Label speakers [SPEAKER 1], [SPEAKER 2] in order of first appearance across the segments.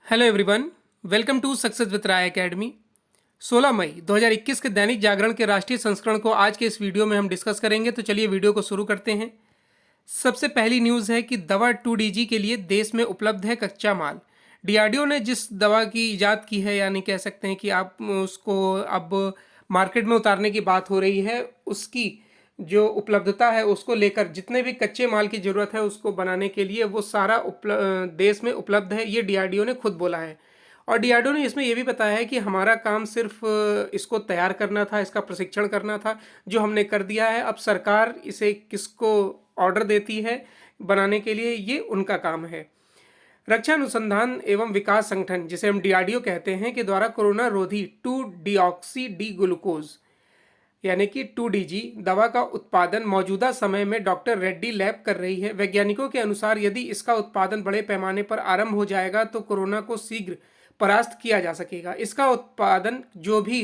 [SPEAKER 1] Hello everyone, welcome to success with Rai academy. 16 मई 2021 के दैनिक जागरण के राष्ट्रीय संस्करण को आज के इस वीडियो में हम डिस्कस करेंगे। तो चलिए वीडियो को शुरू करते हैं। सबसे पहली न्यूज़ है कि दवा 2DG के लिए देश में उपलब्ध है कच्चा माल। डीआरडीओ ने जिस दवा की इजाद की है, यानी कह सकते हैं कि आप उसको अब मार्केट में उतारने की बात हो रही है, उसकी जो उपलब्धता है उसको लेकर जितने भी कच्चे माल की ज़रूरत है उसको बनाने के लिए वो सारा देश में उपलब्ध है, ये डीआरडीओ ने खुद बोला है। और डीआरडीओ ने इसमें यह भी बताया है कि हमारा काम सिर्फ इसको तैयार करना था, इसका प्रशिक्षण करना था, जो हमने कर दिया है। अब सरकार इसे किसको ऑर्डर देती है बनाने के लिए, ये उनका काम है। रक्षा अनुसंधान एवं विकास संगठन, जिसे हम डीआरडीओ कहते हैं, के द्वारा कोरोना रोधी 2-डिऑक्सी डी ग्लूकोज यानी कि 2DG दवा का उत्पादन मौजूदा समय में डॉक्टर रेड्डी लैब कर रही है। वैज्ञानिकों के अनुसार यदि इसका उत्पादन बड़े पैमाने पर आरंभ हो जाएगा तो कोरोना को शीघ्र परास्त किया जा सकेगा। इसका उत्पादन जो भी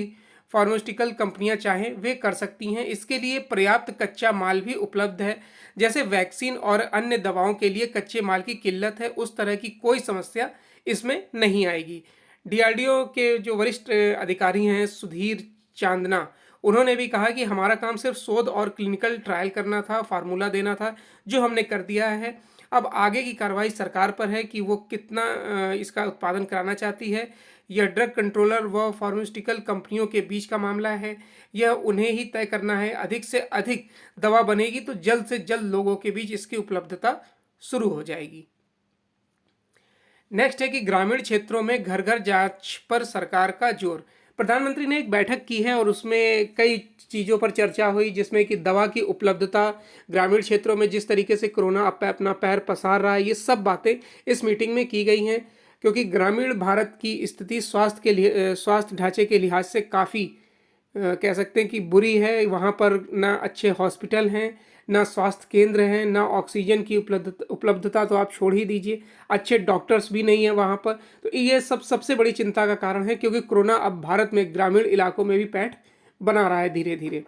[SPEAKER 1] फार्मास्यूटिकल कंपनियां चाहें वे कर सकती हैं। इसके लिए पर्याप्त कच्चा माल भी उपलब्ध है। जैसे वैक्सीन और अन्य दवाओं के लिए कच्चे माल की किल्लत है, उस तरह की कोई समस्या इसमें नहीं आएगी। डीआरडीओ के जो वरिष्ठ अधिकारी हैं सुधीर चांदना, उन्होंने भी कहा कि हमारा काम सिर्फ शोध और क्लिनिकल ट्रायल करना था, फार्मूला देना था, जो हमने कर दिया है। अब आगे की कार्रवाई सरकार पर है कि वो कितना इसका उत्पादन कराना चाहती है। यह ड्रग कंट्रोलर व फार्मास्यूटिकल कंपनियों के बीच का मामला है, यह उन्हें ही तय करना है। अधिक से अधिक दवा बनेगी तो जल्द से जल्द लोगों के बीच इसकी उपलब्धता शुरू हो जाएगी। नेक्स्ट है कि ग्रामीण क्षेत्रों में घर घर जांच पर सरकार का जोर। प्रधानमंत्री ने एक बैठक की है और उसमें कई चीज़ों पर चर्चा हुई, जिसमें कि दवा की उपलब्धता, ग्रामीण क्षेत्रों में जिस तरीके से कोरोना अपना पैर पसार रहा है, ये सब बातें इस मीटिंग में की गई हैं। क्योंकि ग्रामीण भारत की स्थिति स्वास्थ्य ढांचे के लिहाज से काफ़ी कह सकते हैं कि बुरी है। वहाँ पर ना अच्छे हॉस्पिटल हैं, ना स्वास्थ्य केंद्र हैं, ना ऑक्सीजन की उपलब्धता तो आप छोड़ ही दीजिए, अच्छे डॉक्टर्स भी नहीं हैं वहाँ पर। तो ये सब सबसे बड़ी चिंता का कारण है, क्योंकि कोरोना अब भारत में ग्रामीण इलाकों में भी पैठ बना रहा है धीरे धीरे।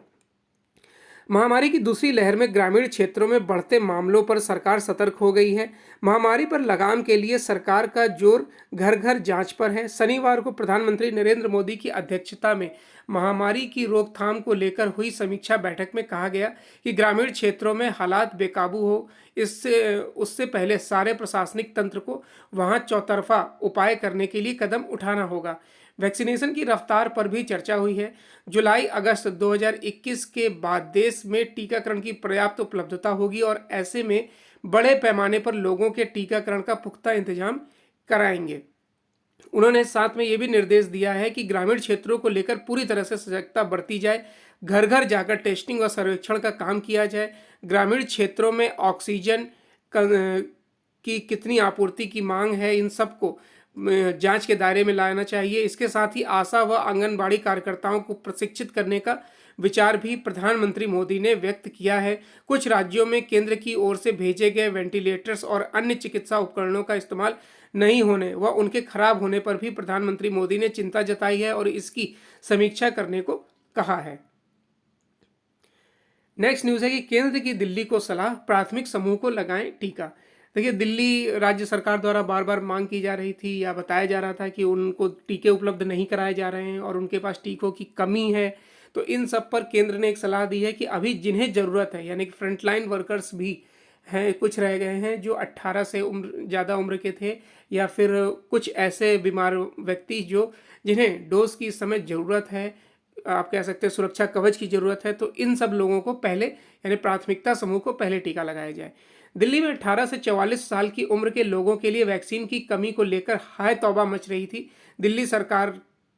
[SPEAKER 1] महामारी की दूसरी लहर में ग्रामीण क्षेत्रों में बढ़ते मामलों पर सरकार सतर्क हो गई है। महामारी पर लगाम के लिए सरकार का जोर घर घर जांच पर है। शनिवार को प्रधानमंत्री नरेंद्र मोदी की अध्यक्षता में महामारी की रोकथाम को लेकर हुई समीक्षा बैठक में कहा गया कि ग्रामीण क्षेत्रों में हालात बेकाबू हो, इससे उससे पहले सारे प्रशासनिक तंत्र को वहां चौतरफा उपाय करने के लिए कदम उठाना होगा। वैक्सीनेशन की रफ्तार पर भी चर्चा हुई है। जुलाई अगस्त 2021 के बाद देश में टीकाकरण की पर्याप्त उपलब्धता होगी और ऐसे में बड़े पैमाने पर लोगों के टीकाकरण का पुख्ता इंतजाम कराएंगे। उन्होंने साथ में ये भी निर्देश दिया है कि ग्रामीण क्षेत्रों को लेकर पूरी तरह से सजगता बरती जाए, घर घर जाकर टेस्टिंग और सर्वेक्षण का काम किया जाए। ग्रामीण क्षेत्रों में ऑक्सीजन की कितनी आपूर्ति की मांग है, इन सबको जांच के दायरे में लाना चाहिए। इसके साथ ही आशा व आंगनबाड़ी कार्यकर्ताओं को प्रशिक्षित करने का विचार भी प्रधानमंत्री मोदी ने व्यक्त किया है। कुछ राज्यों में केंद्र की ओर से भेजे गए वेंटिलेटर्स और अन्य चिकित्सा उपकरणों का इस्तेमाल नहीं होने व उनके खराब होने पर भी प्रधानमंत्री मोदी ने चिंता जताई है और इसकी समीक्षा करने को कहा है। नेक्स्ट न्यूज़ है कि केंद्र की दिल्ली को सलाह, प्राथमिक समूह को लगाएं टीका। देखिए, दिल्ली राज्य सरकार द्वारा बार बार मांग की जा रही थी या बताया जा रहा था कि उनको टीके उपलब्ध नहीं कराए जा रहे हैं और उनके पास टीकों की कमी है। तो इन सब पर केंद्र ने एक सलाह दी है कि अभी जिन्हें ज़रूरत है, यानी कि फ्रंटलाइन वर्कर्स भी हैं, कुछ रह गए हैं जो 18 से ज़्यादा उम्र के थे, या फिर कुछ ऐसे बीमार व्यक्ति जो जिन्हें डोज की इस समय ज़रूरत है, आप कह सकते हैं सुरक्षा कवच की ज़रूरत है, तो इन सब लोगों को पहले, यानी प्राथमिकता समूह को पहले टीका लगाया जाए। दिल्ली में 18 से 44 साल की उम्र के लोगों के लिए वैक्सीन की कमी को लेकर हाय तौबा मच रही थी। दिल्ली सरकार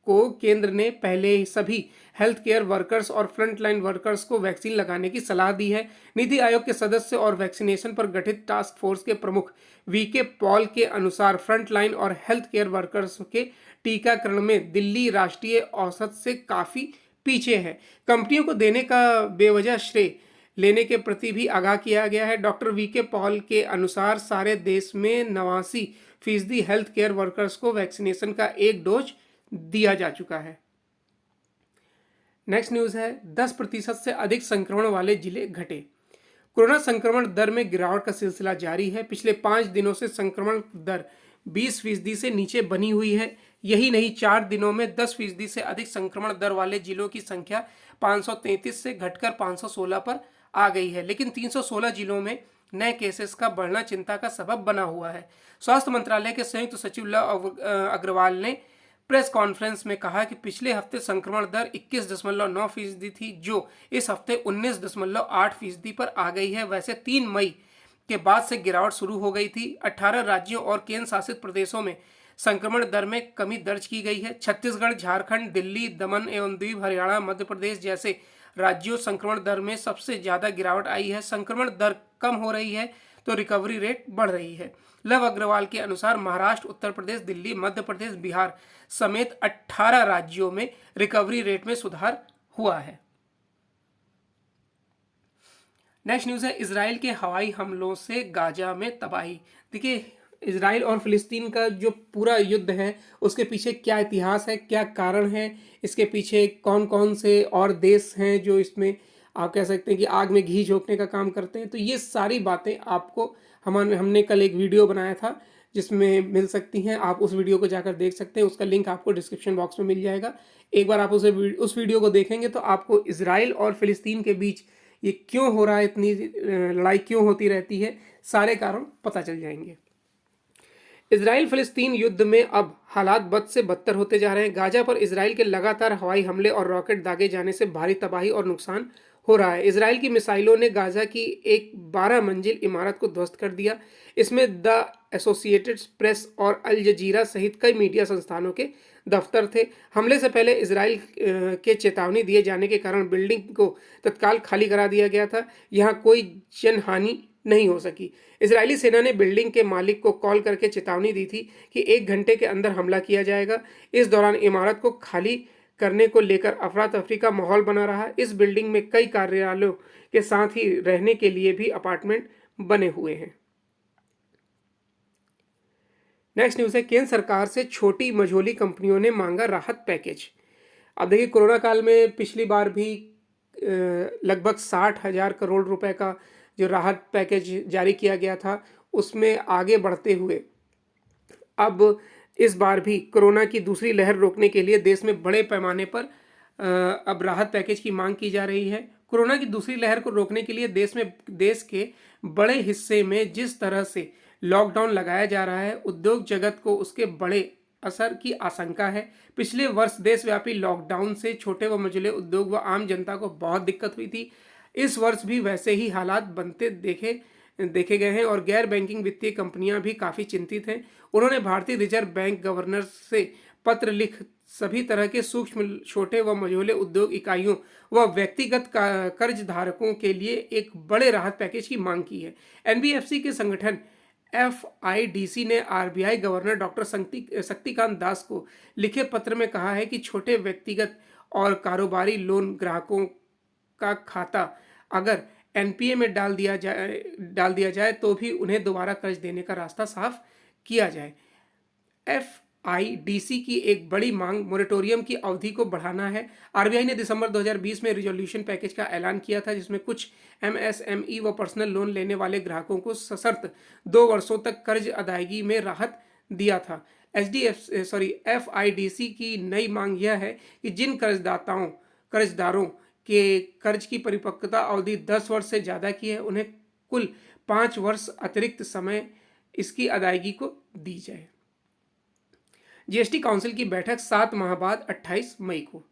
[SPEAKER 1] को केंद्र ने पहले सभी हेल्थ केयर वर्कर्स और फ्रंटलाइन वर्कर्स को वैक्सीन लगाने की सलाह दी है। नीति आयोग के सदस्य और वैक्सीनेशन पर गठित टास्क फोर्स के प्रमुख वीके पॉल के अनुसार फ्रंटलाइन और हेल्थ केयर वर्कर्स के टीकाकरण में दिल्ली राष्ट्रीय औसत से काफ़ी पीछे है। कंपनियों को देने का बेवजह श्रेय लेने के प्रति भी आगाह किया गया है। डॉक्टर वीके पॉल के अनुसार सारे देश में 89% हेल्थ केयर वर्कर्स को वैक्सीनेशन का एक डोज दिया जा चुका है। नेक्स्ट न्यूज़ है 10% से अधिक संक्रमण वाले जिले घटे। कोरोना संक्रमण दर में गिरावट का सिलसिला जारी है। पिछले 5 दिनों से संक्रमण दर 20% से नीचे बनी हुई है। यही नहीं, 4 दिनों में 10% से अधिक संक्रमण दर वाले जिलों की संख्या 533 से घटकर 516 पर आ गई है। लेकिन 316 जिलों में नए केसेस का बढ़ना चिंता का सबब बना हुआ है। स्वास्थ्य मंत्रालय के संयुक्त सचिव लव अग्रवाल ने प्रेस कॉन्फ्रेंस में कहा कि पिछले हफ्ते संक्रमण दर 21.9% थी, जो इस हफ्ते 19.8% पर आ गई है। वैसे 3 मई के बाद से गिरावट शुरू हो गई थी। 18 राज्यों और केंद्र शासित प्रदेशों में संक्रमण दर में कमी दर्ज की गई है। छत्तीसगढ़, झारखंड, दिल्ली, दमन एवं दीव, हरियाणा, मध्य प्रदेश जैसे राज्यों संक्रमण दर में सबसे ज्यादा गिरावट आई है। संक्रमण दर कम हो रही है तो रिकवरी रेट बढ़ रही है। लव अग्रवाल के अनुसार महाराष्ट्र, उत्तर प्रदेश, दिल्ली, मध्य प्रदेश, बिहार समेत 18 राज्यों में रिकवरी रेट में सुधार हुआ है। नेक्स्ट न्यूज़ है, इजराइल के हवाई हमलों से गाजा में तबाही। देखिए, इजराइल और फिलिस्तीन का जो पूरा युद्ध है उसके पीछे क्या इतिहास है, क्या कारण है, इसके पीछे कौन कौन से और देश हैं जो इसमें आप कह सकते हैं कि आग में घी झोंकने का काम करते हैं। तो ये सारी बातें आपको हमने कल एक वीडियो बनाया था जिसमें मिल सकती हैं। आप उस वीडियो को जाकर देख सकते हैं, उसका लिंक आपको डिस्क्रिप्शन बॉक्स में मिल जाएगा। एक बार आप उस वीडियो को देखेंगे तो आपको इजराइल और फिलिस्तीन के बीच ये क्यों हो रहा है, इतनी लड़ाई क्यों होती रहती है, सारे कारण पता चल जाएंगे। इजराइल फिलिस्तीन युद्ध में अब हालात बद से बदतर होते जा रहे हैं। गाजा पर इजराइल के लगातार हवाई हमले और रॉकेट दागे जाने से भारी तबाही और नुकसान हो रहा है। इजराइल की मिसाइलों ने गाजा की एक 12 मंजिल इमारत को ध्वस्त कर दिया। इसमें द एसोसिएटेड प्रेस और अल जजीरा सहित कई मीडिया संस्थानों के दफ्तर थे। हमले से पहले इजराइल के चेतावनी दिए जाने के कारण बिल्डिंग को तत्काल खाली करा दिया गया था। यहाँ कोई जनहानि नहीं हो सकी। इजरायली सेना ने बिल्डिंग के मालिक को कॉल करके चेतावनी दी थी कि 1 घंटे के अंदर हमला किया जाएगा। इस दौरान इमारत को खाली करने को लेकर अफरा तफरी का माहौल बना रहा। इस बिल्डिंग में कई कार्यालयों के साथ ही रहने के लिए भी अपार्टमेंट बने हुए हैं। नेक्स्ट न्यूज़ है, केंद्र सरकार से छोटी मझोली कंपनियों ने मांगा राहत पैकेज। अब देखिए, कोरोना काल में पिछली बार भी लगभग 60,000 करोड़ रुपए का जो राहत पैकेज जारी किया गया था, उसमें आगे बढ़ते हुए अब इस बार भी कोरोना की दूसरी लहर रोकने के लिए देश में बड़े पैमाने पर अब राहत पैकेज की मांग की जा रही है। कोरोना की दूसरी लहर को रोकने के लिए देश के बड़े हिस्से में जिस तरह से लॉकडाउन लगाया जा रहा है, उद्योग जगत को उसके बड़े असर की आशंका है। पिछले वर्ष देशव्यापी लॉकडाउन से छोटे व मझोले उद्योग व आम जनता को बहुत दिक्कत हुई थी। इस वर्ष भी वैसे ही हालात बनते देखे गए हैं और गैर बैंकिंग वित्तीय कंपनियां भी काफ़ी चिंतित हैं। उन्होंने भारतीय रिजर्व बैंक गवर्नर से पत्र लिख सभी तरह के सूक्ष्म, छोटे व मझोले उद्योग इकाइयों व व्यक्तिगत कर्ज धारकों के लिए एक बड़े राहत पैकेज की मांग की है। एनबीएफसी के संगठन एफआईडीसी ने RBI governor doctor Shaktikanta Das को लिखे पत्र में कहा है कि छोटे व्यक्तिगत और कारोबारी लोन ग्राहकों का खाता अगर एनपीए में डाल दिया जाए तो भी उन्हें दोबारा कर्ज देने का रास्ता साफ किया जाए। एफआईडीसी की एक बड़ी मांग मोरेटोरियम की अवधि को बढ़ाना है। आरबीआई ने दिसंबर 2020 में रिजोल्यूशन पैकेज का ऐलान किया था, जिसमें कुछ एमएसएमई व पर्सनल लोन लेने वाले ग्राहकों को सशर्त 2 वर्षों तक कर्ज अदायगी में राहत दिया था। एफआईडीसी की नई मांग यह है कि जिन कर्जदारों के कर्ज की परिपक्वता अवधि 10 वर्ष से ज़्यादा की है, उन्हें कुल 5 वर्ष अतिरिक्त समय इसकी अदायगी को दी जाए। जीएसटी काउंसिल की बैठक 7 माह बाद 28 मई को।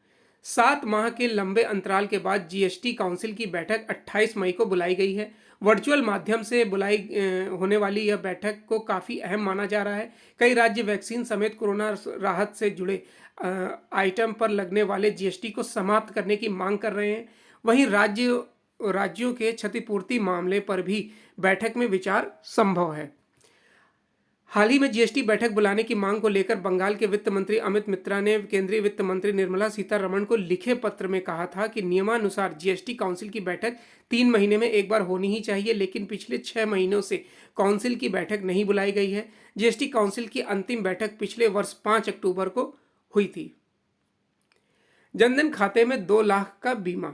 [SPEAKER 1] 7 माह के लंबे अंतराल के बाद जीएसटी काउंसिल की बैठक 28 मई को बुलाई गई है। वर्चुअल माध्यम से बुलाई होने वाली यह बैठक को काफ़ी अहम माना जा रहा है। कई राज्य वैक्सीन समेत कोरोना राहत से जुड़े आइटम पर लगने वाले जीएसटी को समाप्त करने की मांग कर रहे हैं। वहीं राज्यों के क्षतिपूर्ति मामले पर भी बैठक में विचार संभव है। हाल ही में जीएसटी बैठक बुलाने की मांग को लेकर बंगाल के वित्त मंत्री अमित मित्रा ने केंद्रीय वित्त मंत्री निर्मला सीतारमण को लिखे पत्र में कहा था कि नियमानुसार जीएसटी काउंसिल की बैठक 3 महीने में एक बार होनी ही चाहिए, लेकिन पिछले 6 महीनों से काउंसिल की बैठक नहीं बुलाई गई है। जीएसटी काउंसिल की अंतिम बैठक पिछले वर्ष 5 अक्टूबर को हुई थी। जनधन खाते में 2 लाख का बीमा।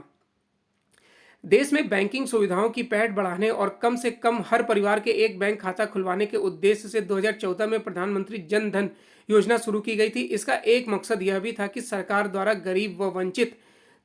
[SPEAKER 1] देश में बैंकिंग सुविधाओं की पहुंच बढ़ाने और कम से कम हर परिवार के एक बैंक खाता खुलवाने के उद्देश्य से 2014 में प्रधानमंत्री जन धन योजना शुरू की गई थी। इसका एक मकसद यह भी था कि सरकार द्वारा गरीब व वंचित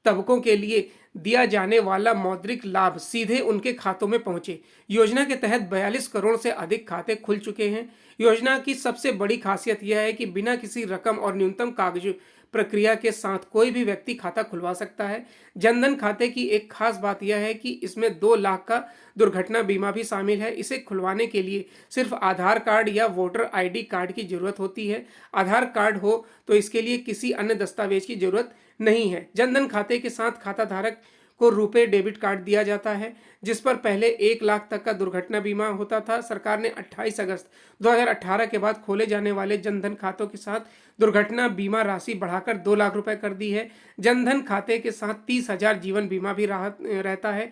[SPEAKER 1] तबकों के लिए दिया जाने वाला मौद्रिक लाभ सीधे उनके खातों में पहुंचे। योजना के तहत 42 करोड़ से अधिक खाते खुल चुके हैं। योजना की सबसे बड़ी खासियत यह है कि बिना किसी रकम और न्यूनतम कागज प्रक्रिया के साथ कोई भी व्यक्ति खाता खुलवा सकता है। जनधन खाते की एक खास बात यह है कि इसमें 2 लाख का दुर्घटना बीमा भी शामिल है। इसे खुलवाने के लिए सिर्फ आधार कार्ड या वोटर आईडी कार्ड की जरूरत होती है। आधार कार्ड हो तो इसके लिए किसी अन्य दस्तावेज की जरूरत नहीं है। जनधन खाते के साथ खाता धारक को रुपए डेबिट कार्ड दिया जाता है, जिस पर पहले 1 लाख तक का दुर्घटना बीमा होता था। सरकार ने 28 अगस्त 2018 के बाद खोले जाने वाले जनधन खातों के साथ दुर्घटना बीमा राशि बढ़ाकर 2 लाख रुपए कर दी है। जनधन खाते के साथ 30,000 जीवन बीमा भी राहत रहता है।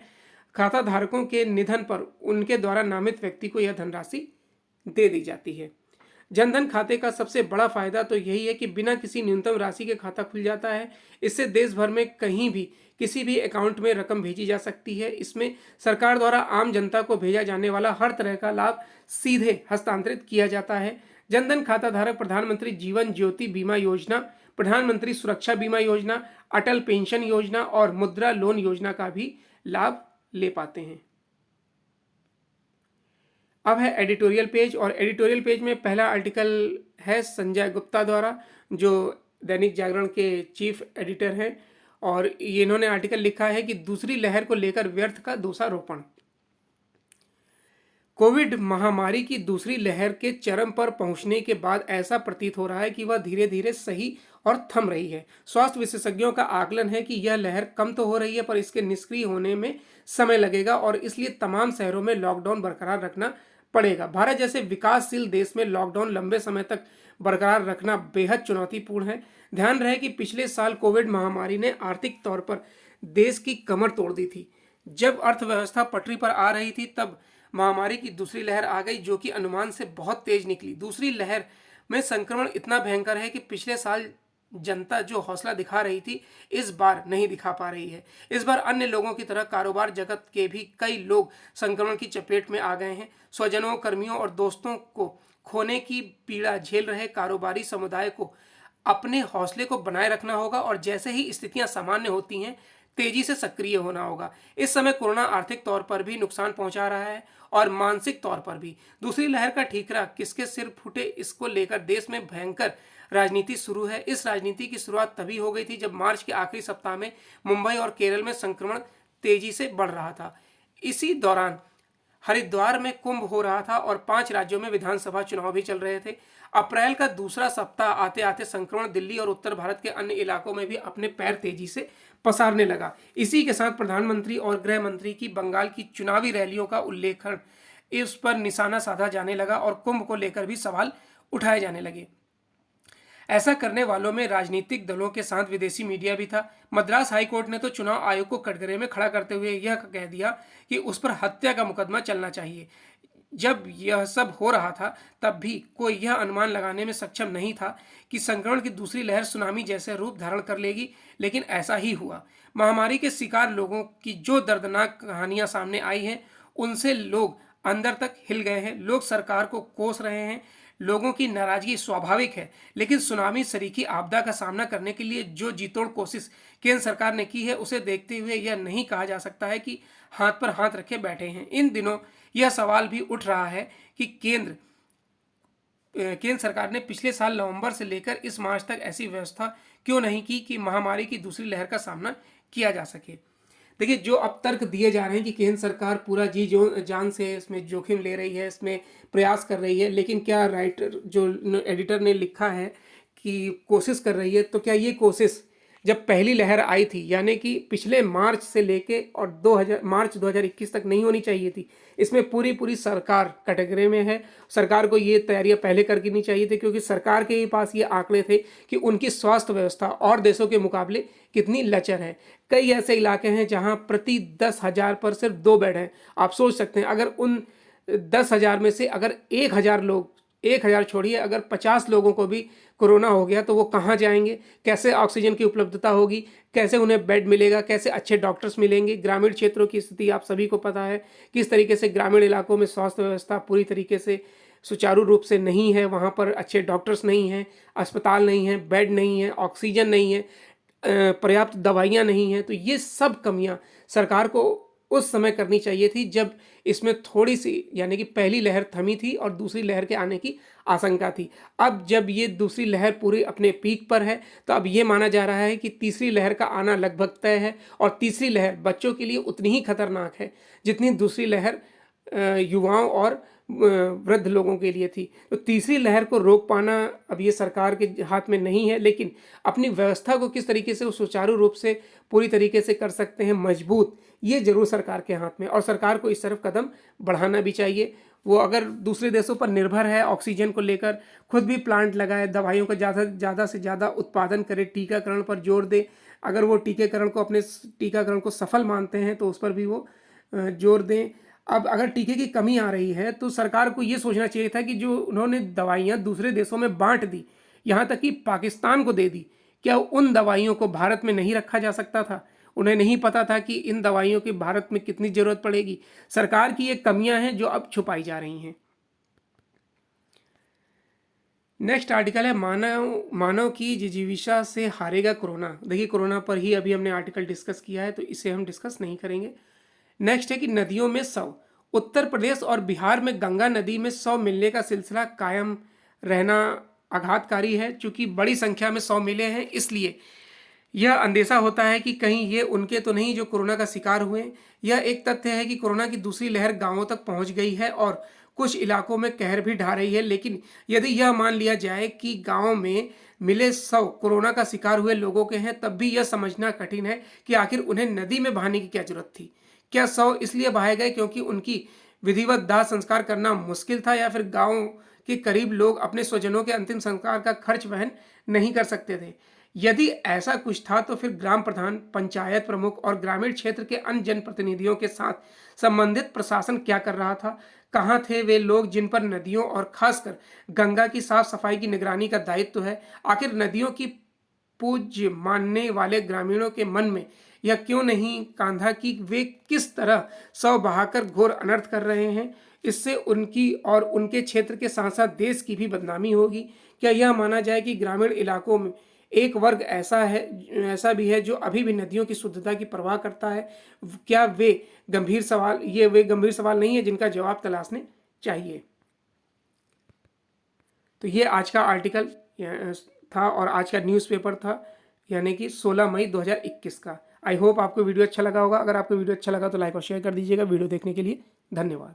[SPEAKER 1] खाता धारकों के निधन पर उनके द्वारा नामित व्यक्ति को यह धनराशि दे दी जाती है। जनधन खाते का सबसे बड़ा फायदा तो यही है कि बिना किसी न्यूनतम राशि के खाता खुल जाता है। इससे देश भर में कहीं भी किसी भी अकाउंट में रकम भेजी जा सकती है। इसमें सरकार द्वारा आम जनता को भेजा जाने वाला हर तरह का लाभ सीधे हस्तांतरित किया जाता है। जनधन खाता धारक प्रधानमंत्री जीवन ज्योति बीमा योजना, प्रधानमंत्री सुरक्षा बीमा योजना, अटल पेंशन योजना और मुद्रा लोन योजना का भी लाभ ले पाते हैं। अब है एडिटोरियल पेज, और एडिटोरियल पेज में पहला आर्टिकल है संजय गुप्ता द्वारा, जो दैनिक जागरण के चीफ एडिटर हैं, और ये इन्होंने आर्टिकल लिखा है कि दूसरी लहर को लेकर व्यर्थ का दोषारोपण। कोविड महामारी की दूसरी लहर के चरम पर पहुंचने के बाद ऐसा प्रतीत हो रहा है कि वह धीरे धीरे सही और थम रही है। स्वास्थ्य विशेषज्ञों का आकलन है कि यह लहर कम तो हो रही है, पर इसके निष्क्रिय होने में समय लगेगा और इसलिए तमाम शहरों में लॉकडाउन बरकरार रखना पड़ेगा। भारत जैसे विकासशील देश में लॉकडाउन लंबे समय तक बरकरार रखना बेहद चुनौतीपूर्ण है। ध्यान रहे कि पिछले साल कोविड महामारी ने आर्थिक तौर पर देश की कमर तोड़ दी थी। जब अर्थव्यवस्था पटरी पर आ रही थी तब महामारी की दूसरी लहर आ गई, जो कि अनुमान से बहुत तेज निकली। दूसरी लहर में संक्रमण इतना भयंकर है कि पिछले साल जनता जो हौसला दिखा रही थी इस बार नहीं दिखा पा रही है। इस बार अन्य लोगों की तरह कारोबार जगत के भी कई लोग संक्रमण की चपेट में आ गए हैं। स्वजनों, कर्मियों और दोस्तों को खोने की पीड़ा झेल रहे कारोबारी समुदाय को अपने हौसले को बनाए रखना होगा और जैसे ही स्थितियां सामान्य होती हैं तेजी से सक्रिय होना होगा। इस समय कोरोना आर्थिक तौर पर भी नुकसान पहुंचा रहा है और मानसिक तौर पर भी। दूसरी लहर का ठीकरा किसके सिर फूटे, इसको लेकर देश में भयंकर राजनीति शुरू है। इस राजनीति की शुरुआत तभी हो गई थी जब मार्च के आखिरी सप्ताह में मुंबई और केरल में संक्रमण तेजी से बढ़ रहा था। इसी दौरान हरिद्वार में कुंभ हो रहा था और 5 राज्यों में विधानसभा चुनाव भी चल रहे थे। अप्रैल का दूसरा सप्ताह आते आते संक्रमण दिल्ली और उत्तर भारत के अन्य इलाकों में भी अपने पैर तेजी से पसारने लगा। इसी के साथ प्रधानमंत्री और गृह मंत्री की बंगाल की चुनावी रैलियों का उल्लेखन इस पर निशाना साधा जाने लगा और कुंभ को लेकर भी सवाल उठाए जाने लगे। ऐसा करने वालों में राजनीतिक दलों के साथ विदेशी मीडिया भी था। मद्रास हाईकोर्ट ने तो चुनाव आयोग को कटघरे में खड़ा करते हुए यह कह दिया कि उस पर हत्या का मुकदमा चलना चाहिए। जब यह सब हो रहा था तब भी कोई यह अनुमान लगाने में सक्षम नहीं था कि संक्रमण की दूसरी लहर सुनामी जैसे रूप धारण कर लेगी, लेकिन ऐसा ही हुआ। महामारी के शिकार लोगों की जो दर्दनाक कहानियां सामने आई हैं उनसे लोग अंदर तक हिल गए हैं। लोग सरकार को कोस रहे हैं। लोगों की नाराजगी स्वाभाविक है, लेकिन सुनामी सरीखी आपदा का सामना करने के लिए जो जीतोड़ कोशिश केंद्र सरकार ने की है उसे देखते हुए यह नहीं कहा जा सकता है कि हाथ पर हाथ रखे बैठे हैं। इन दिनों यह सवाल भी उठ रहा है कि केंद्र सरकार ने पिछले साल नवंबर से लेकर इस मार्च तक ऐसी व्यवस्था क्यों नहीं की कि महामारी की दूसरी लहर का सामना किया जा सके। देखिए, जो अब तर्क दिए जा रहे हैं कि केंद्र सरकार पूरा जी जान से इसमें जोखिम ले रही है, इसमें प्रयास कर रही है, लेकिन क्या राइटर जो एडिटर ने लिखा है कि कोशिश कर रही है, तो क्या ये कोशिश जब पहली लहर आई थी यानी कि पिछले मार्च से लेके और मार्च 2021 तक नहीं होनी चाहिए थी? इसमें पूरी सरकार कटघरे में है। सरकार को ये तैयारियां पहले कर लेनी चाहिए थी, क्योंकि सरकार के पास ये आंकड़े थे कि उनकी स्वास्थ्य व्यवस्था और देशों के मुकाबले कितनी लचर है। कई ऐसे इलाके हैं जहां प्रति 10,000 पर सिर्फ 2 बेड हैं। आप सोच सकते हैं अगर उन 10,000 में से अगर 1,000 लोग 1000 छोड़िए, अगर 50 लोगों को भी कोरोना हो गया तो वो कहाँ जाएंगे, कैसे ऑक्सीजन की उपलब्धता होगी, कैसे उन्हें बेड मिलेगा, कैसे अच्छे डॉक्टर्स मिलेंगे। ग्रामीण क्षेत्रों की स्थिति आप सभी को पता है, किस तरीके से ग्रामीण इलाकों में स्वास्थ्य व्यवस्था पूरी तरीके से सुचारू रूप से नहीं है। वहाँ पर अच्छे डॉक्टर्स नहीं हैं, अस्पताल नहीं हैं, बेड नहीं है, ऑक्सीजन नहीं है, पर्याप्त दवाइयाँ नहीं हैं। तो ये सब कमियाँ सरकार को उस समय करनी चाहिए थी जब इसमें थोड़ी सी यानी कि पहली लहर थमी थी और दूसरी लहर के आने की आशंका थी। अब जब ये दूसरी लहर पूरी अपने पीक पर है तो अब ये माना जा रहा है कि तीसरी लहर का आना लगभग तय है, और तीसरी लहर बच्चों के लिए उतनी ही खतरनाक है जितनी दूसरी लहर युवाओं और वृद्ध लोगों के लिए थी। तो तीसरी लहर को रोक पाना अब ये सरकार के हाथ में नहीं है, लेकिन अपनी व्यवस्था को किस तरीके से वो सुचारू रूप से पूरी तरीके से कर सकते हैं मजबूत, ये जरूर सरकार के हाथ में। और सरकार को इस तरफ कदम बढ़ाना भी चाहिए। वो अगर दूसरे देशों पर निर्भर है ऑक्सीजन को लेकर, खुद भी प्लांट लगाए, दवाइयों का ज़्यादा से ज़्यादा उत्पादन करे, टीकाकरण पर जोर दे। अगर वो टीकाकरण को सफल मानते हैं तो उस पर भी वो जोर दें। अब अगर टीके की कमी आ रही है तो सरकार को ये सोचना चाहिए था कि जो उन्होंने दवाइयाँ दूसरे देशों में बांट दी, यहाँ तक कि पाकिस्तान को दे दी, क्या उन दवाइयों को भारत में नहीं रखा जा सकता था? उन्हें नहीं पता था कि इन दवाइयों की भारत में कितनी ज़रूरत पड़ेगी? सरकार की ये कमियां हैं जो अब छुपाई जा रही हैं। नेक्स्ट आर्टिकल है मानव की जिजीविका से हारेगा कोरोना। देखिए, कोरोना पर ही अभी हमने आर्टिकल डिस्कस किया है तो इसे हम डिस्कस नहीं करेंगे। नेक्स्ट है कि नदियों में शव। उत्तर प्रदेश और बिहार में गंगा नदी में शव मिलने का सिलसिला कायम रहना आघातकारी है। चूंकि बड़ी संख्या में शव मिले हैं, इसलिए यह अंदेशा होता है कि कहीं ये उनके तो नहीं जो कोरोना का शिकार हुए। यह एक तथ्य है कि कोरोना की दूसरी लहर गांवों तक पहुंच गई है और कुछ इलाकों में कहर भी ढा रही है। लेकिन यदि यह मान लिया जाए कि गांव में मिले शव कोरोना का शिकार हुए लोगों के हैं, तब भी यह समझना कठिन है कि आखिर उन्हें नदी में बहाने की क्या जरूरत थी। क्या शव इसलिए बहाए गए क्योंकि उनकी विधिवत दाह संस्कार करना मुश्किल था, या फिर गांव के करीब लोग अपने स्वजनों के अंतिम संस्कार का खर्च वहन नहीं कर सकते थे? यदि ऐसा कुछ था तो फिर ग्राम प्रधान, पंचायत प्रमुख और ग्रामीण क्षेत्र के अन्य जनप्रतिनिधियों के साथ संबंधित प्रशासन क्या कर रहा था? कहाँ थे वे लोग जिन पर नदियों और खासकर गंगा की साफ सफाई की निगरानी का दायित्व है? आखिर नदियों की पूज्य मानने वाले ग्रामीणों के मन में यह क्यों नहीं कांधा कि वे किस तरह शव बहाकर घोर अनर्थ कर रहे हैं? इससे उनकी और उनके क्षेत्र के साथ साथ देश की भी बदनामी होगी। क्या यह माना जाए कि ग्रामीण इलाकों में एक वर्ग ऐसा भी है जो अभी भी नदियों की शुद्धता की परवाह करता है? क्या वे गंभीर सवाल नहीं है जिनका जवाब तलाशने चाहिए। तो ये आज का आर्टिकल था और आज का न्यूज़पेपर था, यानी कि 16 मई 2021 का। आई होप आपको वीडियो अच्छा लगा होगा। अगर आपको वीडियो अच्छा लगा तो लाइक और शेयर कर दीजिएगा। वीडियो देखने के लिए धन्यवाद।